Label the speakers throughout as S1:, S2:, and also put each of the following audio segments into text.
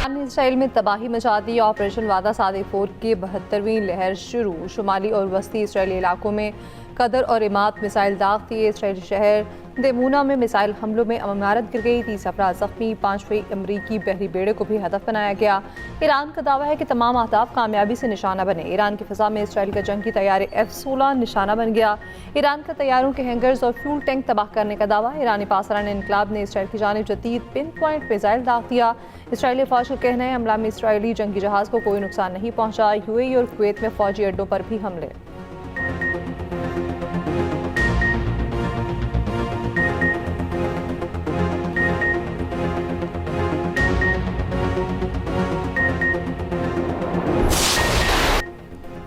S1: Iran ने Israel में तबाही मचा दी। ऑपरेशन वादा सादिक 4 की 72वीं लहर शुरू। शुमाली और वस्ती इसराइली इलाकों में कदर और इमाद मिसाइल दाग दिए। इसराइली शहर देमूना में मिसाइल हमलों में इमारत गिर गई, 30 अफराद जख्मी, 5 अमरीकी बहरी बेड़े को भी हदफ बनाया गया। ईरान का दावा है कि तमाम अहदाफ कामयाबी से निशाना बने। ईरान की फ़िज़ा में इसराइल का जंगी तैयारे F-16 निशाना बन गया। ईरान का तैयारों के हैंगर्स और फ्यूल टैंक तबाह करने का दावा। ईरानी पासरान इनकलाब ने इसराइल की जानिब जदीद पिन पॉइंट मिसाइल दाग दिया। इसराइली फौज का कहना है हमला में इसराइली जंगी जहाज़ को कोई नुकसान नहीं पहुंचा। UAE और कुवैत में फौजी अड्डों पर भी हमले।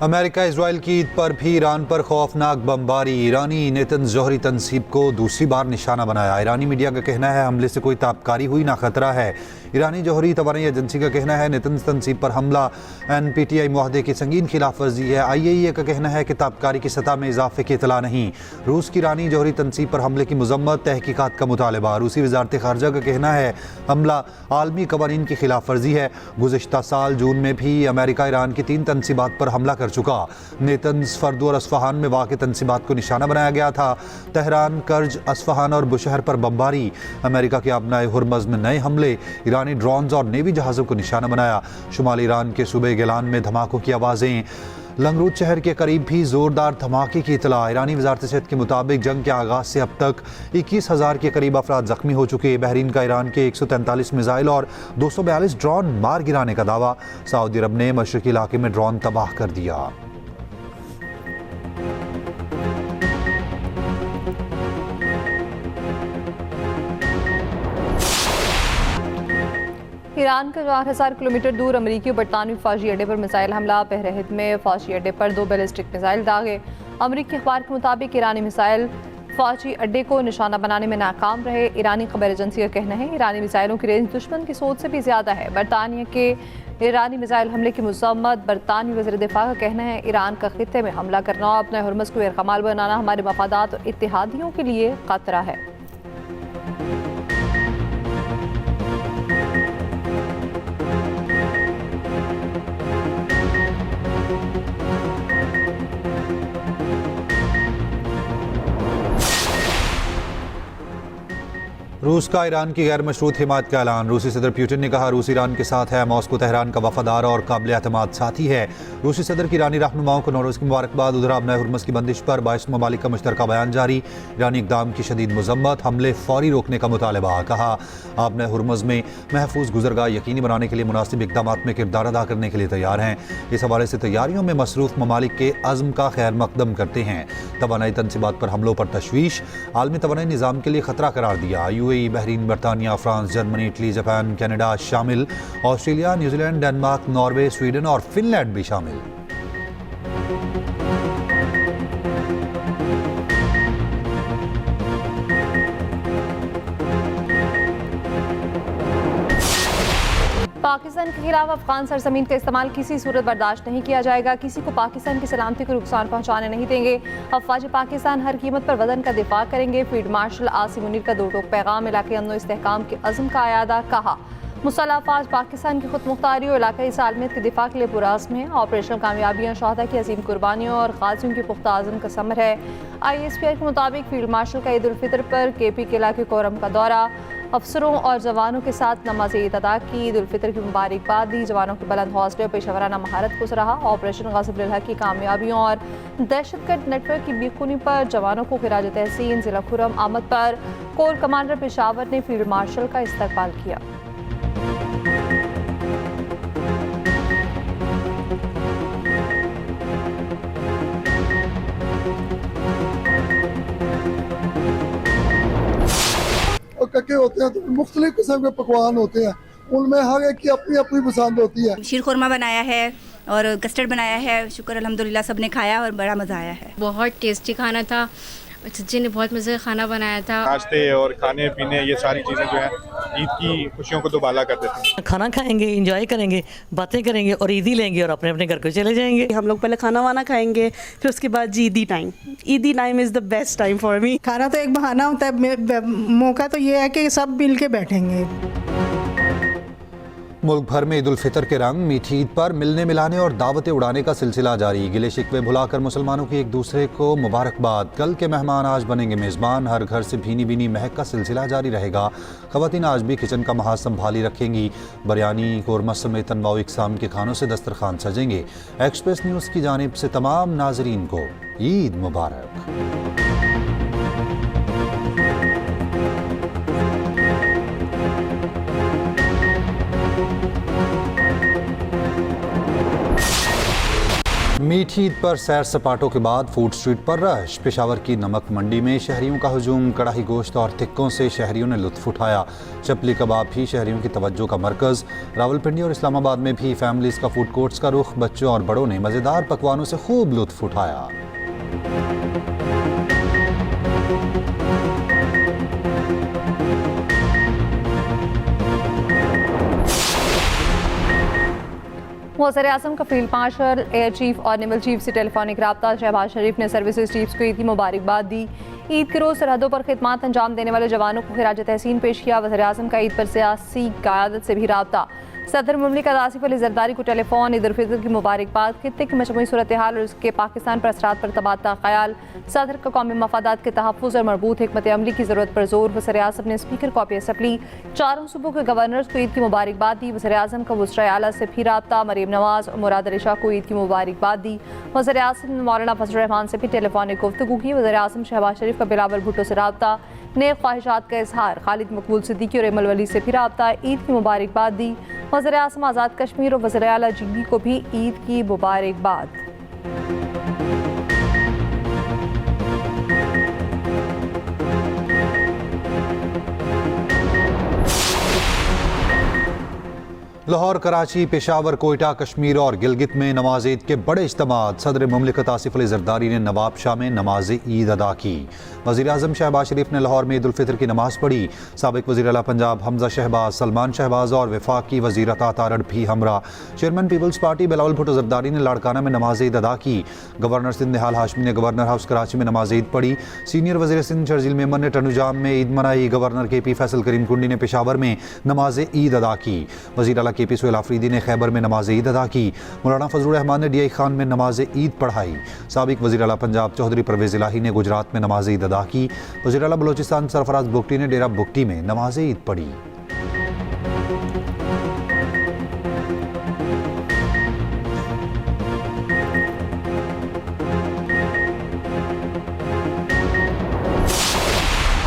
S2: अमेरिका इजराइल की ईद पर भी ईरान पर खौफनाक बमबारी। ईरानी नेतन जौहरी तनसीब को दूसरी बार निशाना बनाया। ईरानी मीडिया का कहना है हमले से कोई ताबकारी हुई ना खतरा है। ईरानी जौहरी तवानी एजेंसी का कहना है नेतन तनसीब पर हमला NPTI मुआहदे की संगीन खिलाफ वर्जी है। IAEA का कहना है कि ताबकारी की सतह में इजाफे की इतला नहीं। रूस की ईरानी जौहरी तनसीब पर हमले की मजम्मत, तहकीकात का मुतालबा। रूसी वजारत खारजा का कहना है हमला आलमी कवानीन की खिलाफ वर्जी है। गुज़िश्ता साल जून में भी अमेरिका ईरान की 3 तनसीबात पर हमला कर चुका। नेतन्स, फर्दो और अस्फहान में वाक़ तनसीबात को निशाना बनाया गया था। तेहरान, कर्ज, अस्फहान और बुशहर पर बमबारी। अमेरिका के अपनाए हुरमज़ में नए हमले। ईरानी ड्रोन्स और नेवी जहाज़ों को निशाना बनाया। शुमाली ईरान के सूबे गिलान में धमाकों की आवाज़ें। लंगरूद शहर के करीब भी ज़ोरदार धमाके की इतला। ईरानी वजारत सेहत के मुताबिक जंग के आगाज़ से अब तक 21,000 के करीब अफराद जख्मी हो चुके। बहरीन का ईरान के 143 मिसाइल और 242 ड्रोन मार गिराने का दावा। सऊदी अरब ने मशरकी इलाके में ड्रोन तबाह कर दिया।
S1: ईरान का 4,000 किलोमीटर दूर अमरीकी और बरतानवी फौजी अड्डे पर मिसाइल हमला। बहरहिद में फौजी अड्डे पर 2 बैलिस्टिक मिसाइल दागे। अमरीकी अखबार के मुताबिक ईरानी मिसाइल फौजी अड्डे को निशाना बनाने में नाकाम रहे। ईरानी खबर एजेंसी का कहना है ईरानी मिसाइलों की रेंज दुश्मन की सोच से भी ज़्यादा है। बरतानिया के ईरानी मिसाइल हमले की मज़म्मत। बरतानवी वज़ीर दिफा का कहना है ईरान का खित्ते में हमला करना और अपने हुरमज़ को बेरकमाल बनाना हमारे मफादात और इत्तेहादियों के लिए खतरा है।
S2: रूस का ईरान की गैर मशरूत हिमायत का ऐलान। रूसी सदर पुतिन ने कहा रूस ईरान के साथ है। मॉस्को तेहरान का वफादार और काबिल एतमाद साथी है। रूसी सदर की ईरानी रहनुमाओं को नौरोज़ की मुबारकबाद। उधर अपने हुरमज़ की बंदिश पर 22 ममालिक का मुश्तरका बयान जारी। ईरानी इक़दाम की शदीद मज़म्मत, हमले फौरी रोकने का मुतालबा। कहा अपने हुरमज़ में महफूज गुज़रगाह यकीनी बनाने के लिए मुनासिब इक़दाम में किरदार अदा करने के लिए तैयार हैं। इस हवाले से तैयारियों में मसरूफ़ ममालिक के अज़्म का खैर मकदम करते हैं। तवानाई तनसीबात पर हमलों पर तशवीश, आलमी तवानाई निज़ाम के लिए ख़तरा करार दिया। UAE, बहरीन, बरतानिया, France, Germany, Italy, Japan, Canada शामिल। Australia, New Zealand, Denmark, Norway, Sweden और फिनलैंड भी शामिल।
S1: पाकिस्तान के खिलाफ अफगान सरजमीन का इस्तेमाल किसी सूरत बर्दाश्त नहीं किया जाएगा। किसी को पाकिस्तान की सलामती को नुकसान पहुंचाने नहीं देंगे। अफवाज पाकिस्तान हर कीमत पर वतन का दिफा करेंगे। फील्ड मार्शल आसिम मुनीर का 2 टोक पैगाम। इलाके अमन व इस्तेहकाम के अज़्म का आयादा। कहा मुसल्लह अफवाज पाकिस्तान की खुद मुख्तारी और इलाकाई सालमियत के दिफा के लिए पुरअज़्म है। ऑपरेशनल कामयाबियाँ शहदा की अजीम कुर्बानियों और गाज़ियों की पुख्ता अज़्म का समर है। ISPI के मुताबिक फील्ड मार्शल का ईद उल फितर पर KP के इलाके कोरम का दौरा। अफसरों और जवानों के साथ नमाज ईद अदा की। ईद उल फितर की मुबारकबाद दी। जवानों के बुलंद हौसले और पेशेवराना महारत को सराहा। ऑपरेशन गाज़िब अल हक़ की कामयाबियों और दहशतगर्द नेटवर्क की बेखूनी पर जवानों को खिराज तहसीन। ज़िला खुर्रम आमद पर कोर कमांडर पेशावर ने फील्ड मार्शल का इस्तकबाल किया।
S3: कक्के होते हैं तो मुख्तलिफ किस्म के पकवान होते हैं, उनमें हर एक की अपनी अपनी पसंद होती है।
S4: शीर खुरमा बनाया है और कस्टर्ड बनाया है। शुक्र अल्हम्दुलिल्लाह सब ने खाया और बड़ा मज़ा आया है।
S5: बहुत टेस्टी खाना था। सच्ची ने बहुत मज़े का खाना बनाया था।
S6: नाश्ते और खाने पीने ये सारी चीज़ें जो हैं ईद की खुशियों को दोबाला कर देती हैं।
S7: खाना खाएंगे, एंजॉय करेंगे, बातें करेंगे और ईदी लेंगे और अपने अपने घर को चले जाएंगे।
S8: हम लोग पहले खाना वाना खाएंगे, फिर उसके बाद जी ईदी टाइम। ईदी time is the best time for me.
S9: खाना तो एक बहाना होता है, मौका तो ये है कि सब मिल के बैठेंगे।
S2: मुल्क भर में ईद उल फितर के रंग, मीठी ईद पर मिलने मिलाने और दावतें उड़ाने का सिलसिला जारी। गिले शिकवे भुलाकर मुसलमानों की एक दूसरे को मुबारकबाद। कल के मेहमान आज बनेंगे मेज़बान। हर घर से भीनी भीनी महक का सिलसिला जारी रहेगा। ख़वातीन आज भी किचन का महाज संभाली रखेंगी। बिरयानी, कौरमा समेत तनवाउ इक़साम के खानों से दस्तरखान सजेंगे। एक्सप्रेस न्यूज़ की जानिब से तमाम नाजरीन को ईद मुबारक। मीठी ईद पर सैर सपाटों के बाद फूड स्ट्रीट पर रश। पेशावर की नमक मंडी में शहरियों का हुजूम। कड़ाही गोश्त और टिक्कों से शहरियों ने लुत्फ उठाया। चपली कबाब भी शहरियों की तवज्जो का मरकज़। रावलपिंडी और इस्लामाबाद में भी फैमिलीज़ का फूड कोर्ट्स का रुख। बच्चों और बड़ों ने मज़ेदार पकवानों से खूब लुत्फ उठाया।
S1: वज़ीर-ए-आज़म का फील्ड मार्शल, एयर चीफ और नेवल चीफ से टेलीफोनिक रब्ता। शहबाज शरीफ ने सर्विसेज चीफ्स को ईद की मुबारकबाद दी। ईद के रोज़ सरहदों पर खिदमत अंजाम देने वाले जवानों को खिराज तहसीन पेश किया। वज़ीर-ए-आज़म का ईद पर सियासी क़यादत से भी रब्ता। सदर मुमलिकत आसिफ अली ज़रदारी को टेलीफोन। ईद उल फितर की मुबारकबाद। खित्ते की मजमूई सूरत हाल और उसके पाकिस्तान पर असरात पर तबादला ख्याल। सदर का कौमी मफादात के तहफ़्फ़ुज़ और मरबूत हिकमत अमली की ज़रूरत पर जोर। वज़ीर-ए-आज़म ने स्पीकर कॉपी असम्बली चारों सूबों के गवर्नर्स को ईद की मुबारकबाद दी। वज़ीर-ए-आज़म का वज़ीर आला से भी रब्ता। मरीम नवाज़ और मुराद अली शाह को ईद की मुबारकबाद दी। वज़ीर-ए-आज़म ने मौलाना फजल रहमान से भी टेलीफोनिक गुफ्तगू की। वज़ीर-ए-आज़म शहबाज शरीफ का बिलावल भुट्टो से रब्ता। नेक ख्वाहिशात का इजहार। खालिद मकबूल सिद्दीकी और एमल वली से भी रब्ता। ईद की मुबारकबाद दी। वज़ीर-ए-आज़म आज़ाद कश्मीर और वज़ीर आला जिंगी को भी ईद की मुबारकबाद।
S2: लाहौर, कराची, पेशावर, कोयटा, कश्मीर और गिलगित में नमाज ईद के बड़े इज्तिमात। सदर मुमलिकत आसिफ अली ज़रदारी ने नवाब शाह में नमाज ईद अदा की। वज़ीर-ए-आज़म शहबाज शरीफ ने लाहौर में ईद उल फितर की नमाज पढ़ी। साबिक़ वज़ीर आला पंजाब हमजा शहबाज, सलमान शहबाज और वफाकी वज़ीर अता तारड़ भी हमरा। Chairman Peoples Party Bilawal Bhutto Zardari ने लाड़काना में नमाज ईद अदा की। गवर्नर सिंध निहाल हाशमी ने गवर्नर हाउस कराची में नमाज ईद पढ़ी। सीनियर वज़ीर सिंध शर्जील मेमन ने टनुजाम में ईद मनाई। गवर्नर KP फैसल करीम कुंडी ने पेशावर में नमाज ईद अदा की। वज़ीर आला KP सुहेल आफरीदी ने खैबर में नमाज ईद अदा की। मौलाना फजलुर रहमान ने DI खान में नमाज ईद पढ़ाई। साबिक़ वज़ीर आला पंजाब चौधरी परवेज़ इलाही ने गुजरात में नमाज ईद अदा की। वज़ीर आला बलोचिस्तान सरफराज बुगटी ने डेरा बुगटी में नमाज ईद पढ़ी।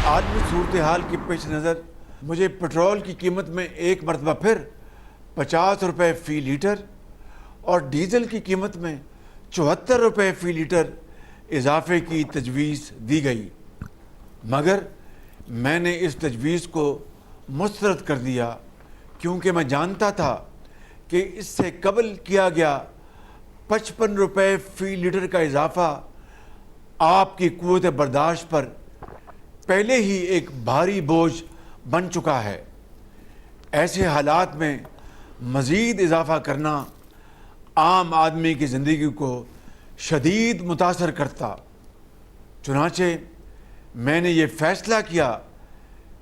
S9: आलमी सूरत हाल के पेश नज़र मुझे पेट्रोल की कीमत में एक मरतबा फिर 50 रुपये फ़ी लीटर और डीज़ल की कीमत में 74 रुपये फ़ी लीटर इजाफे की तजवीज़ दी गई, मगर मैंने इस तजवीज़ को मुस्तरद कर दिया क्योंकि मैं जानता था कि इससे कबल किया गया 55 रुपये फ़ी लीटर का इजाफा आपकी क़ुव्वत बर्दाश्त पर पहले ही एक भारी बोझ बन चुका है। ऐसे हालात में मज़ीद इजाफा करना आम आदमी की ज़िंदगी को शदीद मुतासर करता। चुनाचे मैंने ये फ़ैसला किया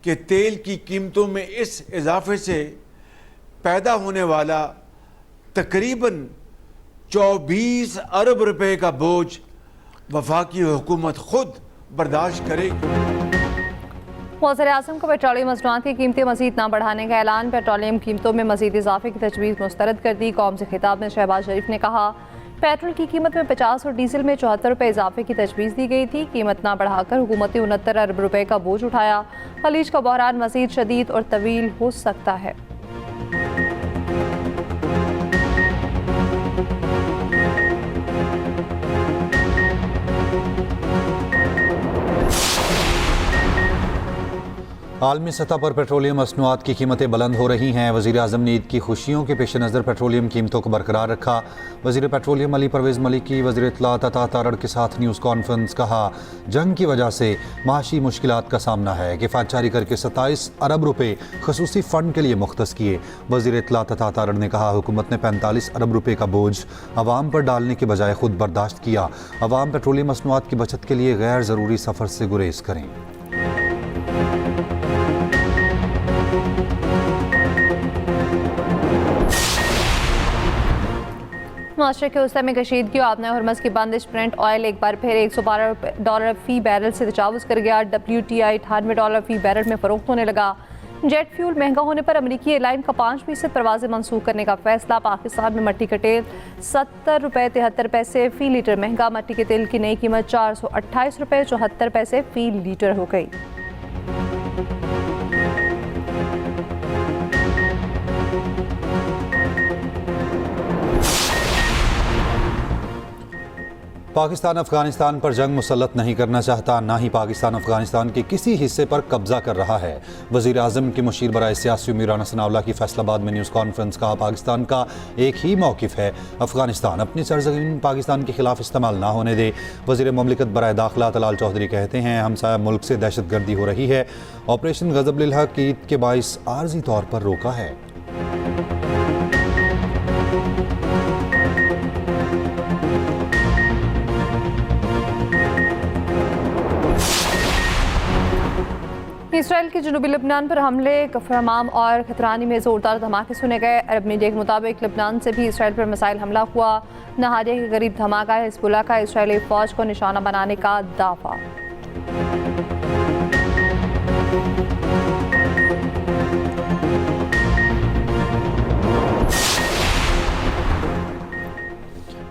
S9: कि तेल की कीमतों में इस इजाफे से पैदा होने वाला तकरीबन 24 अरब रुपए का बोझ वफाकी हुकूमत खुद बर्दाश्त करेगी।
S1: वज़ीर-ए-आज़म को पेट्रोलियम मसनूआत की कीमतें मज़ीद न बढ़ाने का ऐलान। पेट्रोलियम कीमतों में मज़ीद इजाफे की तजवीज़ मुस्तरद कर दी। कौम से खिताब में शहबाज शरीफ ने कहा, पेट्रोल की कीमत में 50 और डीजल में 74 रुपये इजाफे की तजवीज़ दी गई थी। कीमत ना बढ़ाकर हुकूमत ने 69 अरब रुपये का बोझ उठाया। खलीज का बहरान मज़ीद शदीद और तवील हो सकता है।
S2: आलमी सतह पर पेट्रोलियम मसनूआत की कीमतें बुलंद हो रही हैं। वज़ीर-ए-आज़म ने ईद की खुशियों के पेश नज़र पेट्रोलियम कीमतों को बरकरार रखा। वज़ीर पेट्रोलियम अली परवेज़ मलिक की वज़ीर इत्तलात अता तारड़ के साथ न्यूज़ कॉन्फ्रेंस। कहा, जंग की वजह से माशी मुश्किलात का सामना है। किफ़ायत जारी करके 27 अरब रुपये खसूसी फ़ंड के लिए मुख्तस किए। वज़ीर इत्तलात अता तारड़ ने कहा, हुकूमत ने 45 अरब रुपये का बोझ अवाम पर डालने के बजाय खुद बर्दाश्त किया। अवाम पेट्रोलियम मसनूआत की बचत के लिए गैर ज़रूरी सफ़र से गुरेज करें।
S1: मास्टर के उस्ते में कशीदगी और आपने हरमस की बंदिश। ब्रेंट ऑयल एक बार फिर $112 फी बैरल से तजावुज़ कर गया। WTI $98 फी बैरल में फ़रोख्त होने लगा। जेट फ्यूल महंगा होने पर अमेरिकी एयरलाइन का 5% परवाज़ें मनसूख करने का फैसला। पाकिस्तान में मट्टी का तेल $70.73 फ़ी लीटर महंगा। मट्टी के तेल की नई कीमत $428.74 फ़ी लीटर हो गई।
S2: पाकिस्तान अफगानिस्तान पर जंग मुसल्लत नहीं करना चाहता, ना ही पाकिस्तान अफगानिस्तान के किसी हिस्से पर कब्जा कर रहा है। वज़ीर आज़म के मुशीर बराए सियासी मीराना सनाउल्लाह की फैसलाबाद में न्यूज़ कॉन्फ्रेंस का पाकिस्तान का एक ही मौक़िफ़ है, अफगानिस्तान अपनी सरज़मीन पाकिस्तान के खिलाफ इस्तेमाल ना होने दे। वज़ीर ममलिकत बराए दाखिला तलाल चौधरी कहते हैं, हमसाया मुल्क से दहशतगर्दी हो रही है। ऑपरेशन ग़ज़ब-लिल हक़ ईद के बाइस आर्जी तौर पर रोका है।
S1: इसराइल के जनूबी लबनान पर हमले, कफर हमाम और खतरानी में ज़ोरदार धमाके सुने गए। अरब मीडिया के मुताबिक लबनान से भी इसराइल पर मिसाइल हमला हुआ। नहारिया के करीब धमाका, हिज़्बुल्लाह का इसराइली फ़ौज को निशाना बनाने का दावा।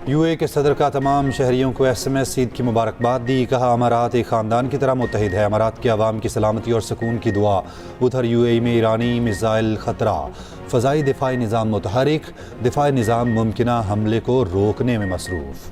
S2: UAE के सदर का तमाम शहरियों को SMS ईद की मुबारकबाद दी। कहा, अमारात एक ख़ानदान की तरह मुत्तहिद है। अमारात के अवाम की सलामती और सुकून की दुआ। उधर UAE में ईरानी मिसाइल ख़तरा, फ़ज़ाई दिफ़ाई निज़ाम मुतहरिक, दिफ़ाई निज़ाम मुमकिना हमले को रोकने में मसरूफ़।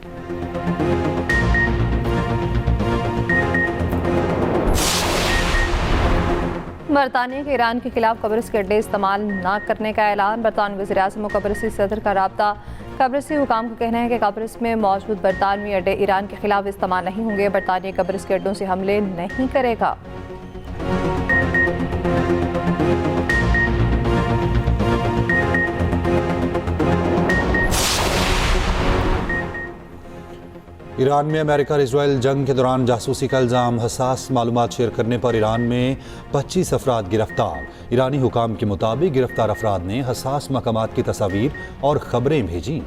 S1: बरतानिया के ईरान के खिलाफ कब्रिस के अड्डे इस्तेमाल न करने का ऐलान। बरतानवी वज़ीर-ए-आज़म और कब्रिसी सदर का राब्ता। कब्रिसी हुकाम का कहना है कि कब्रिस में मौजूद बरतानवी अड्डे ईरान के खिलाफ इस्तेमाल नहीं होंगे। बरतानिया कब्रिस के अड्डों से हमले नहीं करेगा।
S2: ईरान में अमेरिका और इजराइल जंग के दौरान जासूसी का इल्ज़ाम। हसास मालूमात शेयर करने पर ईरान में 25 अफराद गिरफ्तार। ईरानी हुकाम के मुताबिक गिरफ्तार अफराद ने हसास मकामात की तस्वीर और खबरें भेजी।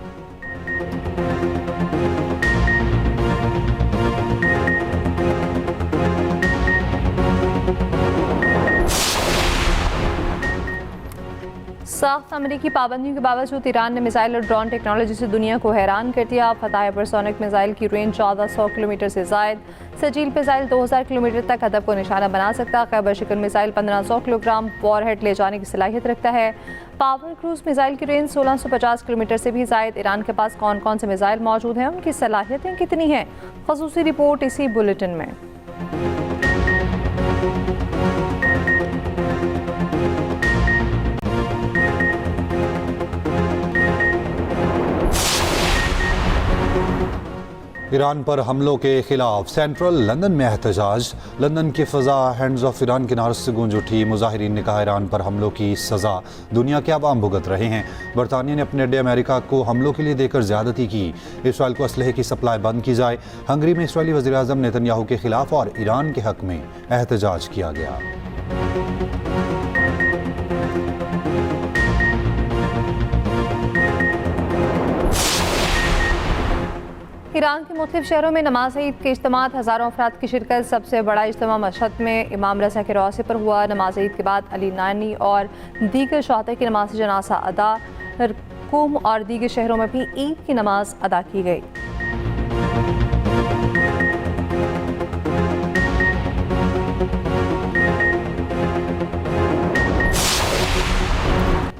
S1: सख्त अमरीकी पाबंदियों के बावजूद ईरान ने मिसाइल और ड्रोन टेक्नोलॉजी से दुनिया को हैरान कर दिया। फताह हाइपरसोनिक मिसाइल की रेंज 1400 किलोमीटर से ज़ायद। सजील मिसाइल 2000 किलोमीटर तक हदफ को निशाना बना सकता। खैबर शिकन मिसाइल 1500 किलोग्राम वॉरहेड ले जाने की सलाहियत रखता है। पावर क्रूज मिसाइल की रेंज 1650 किलोमीटर से भी ज़ायद। ईरान के पास कौन कौन से मिसाइल मौजूद हैं, उनकी सलाहियतें कितनी हैं, ख़ुसूसी रिपोर्ट इसी बुलेटिन में।
S2: ईरान पर हमलों के खिलाफ सेंट्रल लंदन में एहतजाज। लंदन की फ़ज़ा हैंड्स ऑफ ईरान के नारों से गूंज उठी। मुजाहिरीन ने कहा, ईरान पर हमलों की सज़ा दुनिया के अवाम भुगत रहे हैं। बरतानिया ने अपने अड्डे अमेरिका को हमलों के लिए देकर ज़्यादती की। इसराइल को असलहे की सप्लाई बंद की जाए। हंगरी में इसराइली वज़ीर-ए-आज़म नेतन्याहू के खिलाफ और ईरान के हक़ में एहतजाज किया गया।
S1: ईरान के मुख्तलिफ शहरों में नमाज ईद के इज्तिमात, हज़ारों अफराद की शिरकत। सबसे बड़ा इज्तिमा मशहद में इमाम रज़ा के रौसे पर हुआ। नमाज ईद के बाद अली नानी और दीगर शहादा की नमाज जनाजा अदा। कुम और दीगर शहरों में भी ईद की नमाज अदा की गई।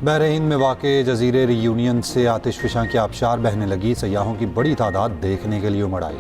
S2: बहरीन में वाक़े जज़ीरे रियूनियन से आतिशफ़शां की आबशार बहने लगी। सयाहों की बड़ी तादाद देखने के लिए उमड़ आई।